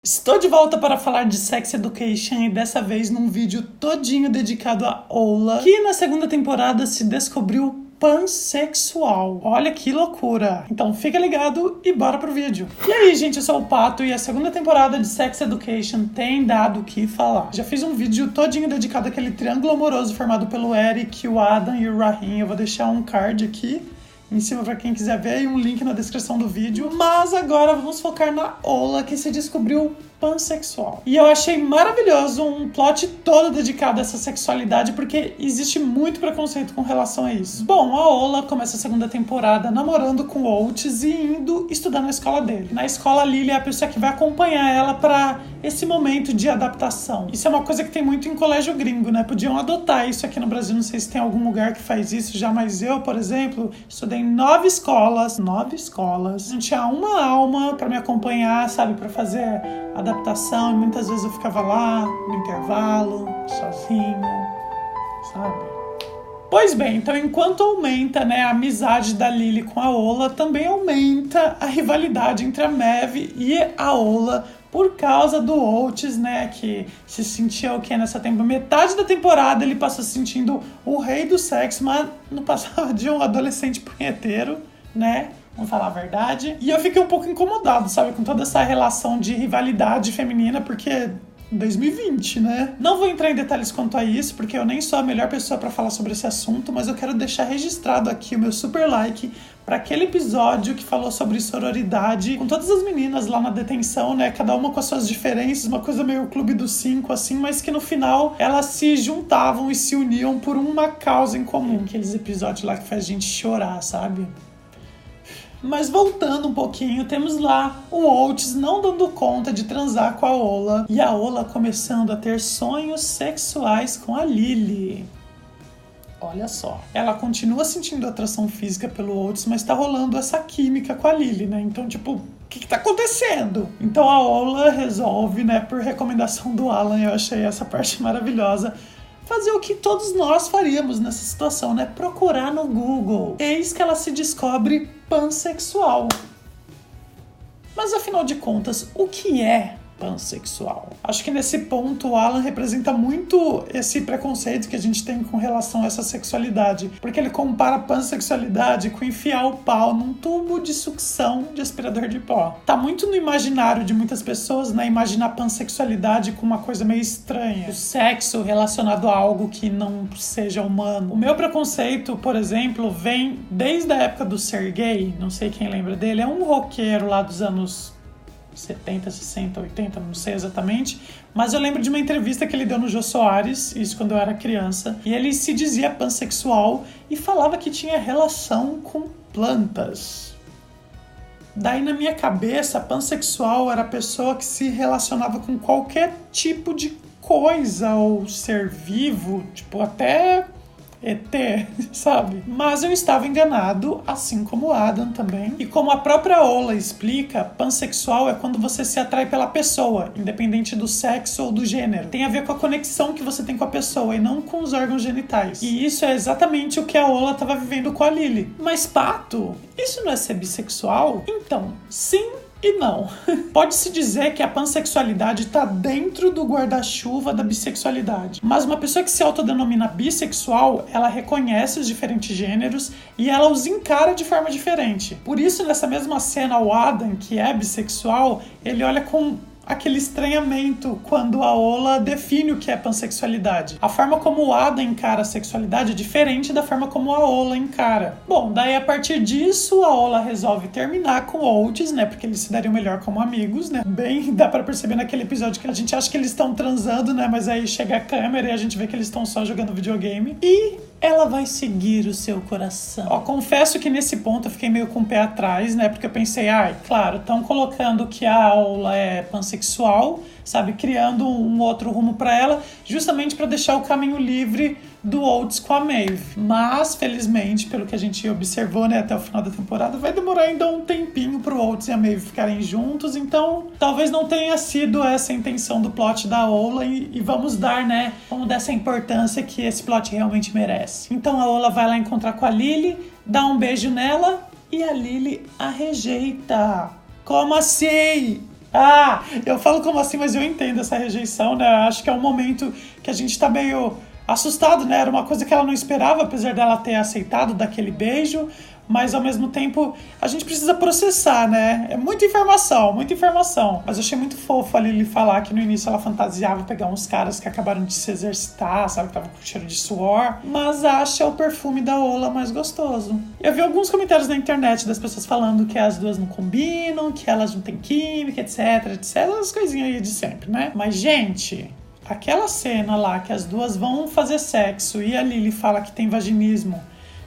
Estou de volta para falar de Sex Education e dessa vez num vídeo todinho dedicado a Ola, que na segunda temporada se descobriu pansexual. Olha que loucura! Então fica ligado e bora pro vídeo. E aí, gente, eu sou o Pato e a segunda temporada de Sex Education tem dado o que falar. Já fiz um vídeo todinho dedicado àquele triângulo amoroso formado pelo Eric, o Adam e o Rahim. Eu vou deixar um card aqui em cima para quem quiser ver e um link na descrição do vídeo. Mas agora vamos focar na Ola, que se descobriu pansexual. E eu achei maravilhoso um plot todo dedicado a essa sexualidade, porque existe muito preconceito com relação a isso. Bom, a Ola começa a segunda temporada namorando com o Oates e indo estudar na escola dele. Na escola, a Lily é a pessoa que vai acompanhar ela para esse momento de adaptação. Isso é uma coisa que tem muito em colégio gringo, né? Podiam adotar isso aqui no Brasil, não sei se tem algum lugar que faz isso já, mas eu, por exemplo, estudei em 9 escolas. Não tinha uma alma para me acompanhar, sabe? Para fazer adaptação, e muitas vezes eu ficava lá no intervalo, sozinho, sabe? Pois bem, então enquanto aumenta, né, a amizade da Lily com a Ola, também aumenta a rivalidade entre a Maeve e a Ola por causa do Oates, né, que se sentia o que nessa temporada? Metade da temporada ele passou se sentindo o rei do sexo, mas não passava de um adolescente punheteiro, né? Vamos falar a verdade. E eu fiquei um pouco incomodado, sabe? Com toda essa relação de rivalidade feminina, porque 2020, né? Não vou entrar em detalhes quanto a isso, porque eu nem sou a melhor pessoa para falar sobre esse assunto, mas eu quero deixar registrado aqui o meu super like para aquele episódio que falou sobre sororidade, com todas as meninas lá na detenção, né? Cada uma com as suas diferenças, uma coisa meio Clube dos 5, assim, mas que no final elas se juntavam e se uniam por uma causa em comum. Aqueles episódios lá que faz a gente chorar, sabe? Mas voltando um pouquinho, temos lá o Oates não dando conta de transar com a Ola e a Ola começando a ter sonhos sexuais com a Lily. Olha só. Ela continua sentindo atração física pelo Oates, mas tá rolando essa química com a Lily, né? Então, tipo, o que tá acontecendo? Então a Ola resolve, né, por recomendação do Alan, eu achei essa parte maravilhosa, fazer o que todos nós faríamos nessa situação, né? Procurar no Google. Eis que ela se descobre pansexual. Mas afinal de contas, o que é pansexual? Acho que nesse ponto o Alan representa muito esse preconceito que a gente tem com relação a essa sexualidade, porque ele compara a pansexualidade com enfiar o pau num tubo de sucção de aspirador de pó. Tá muito no imaginário de muitas pessoas, né, imaginar a pansexualidade com uma coisa meio estranha, o sexo relacionado a algo que não seja humano. O meu preconceito, por exemplo, vem desde a época do Sergei, não sei quem lembra dele, é um roqueiro lá dos anos 70, 60, 80, não sei exatamente, mas eu lembro de uma entrevista que ele deu no Jô Soares, isso quando eu era criança, e ele se dizia pansexual e falava que tinha relação com plantas. Daí na minha cabeça, pansexual era a pessoa que se relacionava com qualquer tipo de coisa ou ser vivo, tipo até ET, sabe? Mas eu estava enganado, assim como o Adam também. E como a própria Ola explica, pansexual é quando você se atrai pela pessoa, independente do sexo ou do gênero. Tem a ver com a conexão que você tem com a pessoa e não com os órgãos genitais. E isso é exatamente o que a Ola estava vivendo com a Lily. Mas, Pato, isso não é ser bissexual? Então, sim e não. Pode-se dizer que a pansexualidade está dentro do guarda-chuva da bissexualidade. Mas uma pessoa que se autodenomina bissexual, ela reconhece os diferentes gêneros e ela os encara de forma diferente. Por isso, nessa mesma cena, o Adam, que é bissexual, ele olha com aquele estranhamento quando a Ola define o que é pansexualidade. A forma como o Adam encara a sexualidade é diferente da forma como a Ola encara. Bom, daí a partir disso, a Ola resolve terminar com o Oates, né? Porque eles se dariam melhor como amigos, né? Bem, dá pra perceber naquele episódio que a gente acha que eles estão transando, né? Mas aí chega a câmera e a gente vê que eles estão só jogando videogame. E ela vai seguir o seu coração. Ó, confesso que nesse ponto eu fiquei meio com o pé atrás, né? Porque eu pensei, claro, estão colocando que a Ola é pansexual, sabe? Criando um outro rumo pra ela, justamente pra deixar o caminho livre do Oates com a Maeve. Mas, felizmente, pelo que a gente observou, né, até o final da temporada, vai demorar ainda um tempinho pro Oates e a Maeve ficarem juntos, então talvez não tenha sido essa a intenção do plot da Ola e vamos dar, né, vamos dar essa importância que esse plot realmente merece. Então a Ola vai lá encontrar com a Lily, dá um beijo nela e a Lily a rejeita. Como assim? Ah, eu falo como assim, mas eu entendo essa rejeição, né? Acho que é um momento que a gente tá meio assustado, né? Era uma coisa que ela não esperava, apesar dela ter aceitado daquele beijo, mas ao mesmo tempo a gente precisa processar, né? É muita informação, muita informação. Mas eu achei muito fofo a Lily falar que no início ela fantasiava pegar uns caras que acabaram de se exercitar, sabe? Que tava com cheiro de suor, mas acha o perfume da Ola mais gostoso. Eu vi alguns comentários na internet das pessoas falando que as duas não combinam, que elas não têm química, etc, etc. As coisinhas aí de sempre, né? Mas, gente, aquela cena lá que as duas vão fazer sexo e a Lily fala que tem vaginismo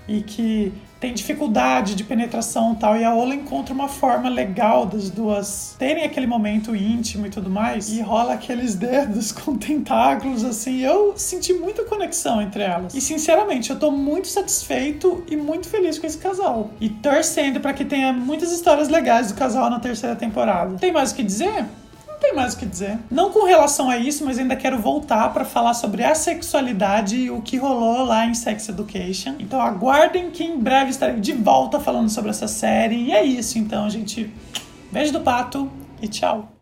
e que tem dificuldade de penetração e tal, e a Ola encontra uma forma legal das duas terem aquele momento íntimo e tudo mais, e rola aqueles dedos com tentáculos, assim, eu senti muita conexão entre elas. E sinceramente, eu tô muito satisfeito e muito feliz com esse casal. E torcendo pra que tenha muitas histórias legais do casal na terceira temporada. Tem mais o que dizer? Tem mais o que dizer. Não com relação a isso, mas ainda quero voltar para falar sobre a sexualidade e o que rolou lá em Sex Education. Então aguardem que em breve estarei de volta falando sobre essa série. E é isso, então, gente. Beijo do pato e tchau.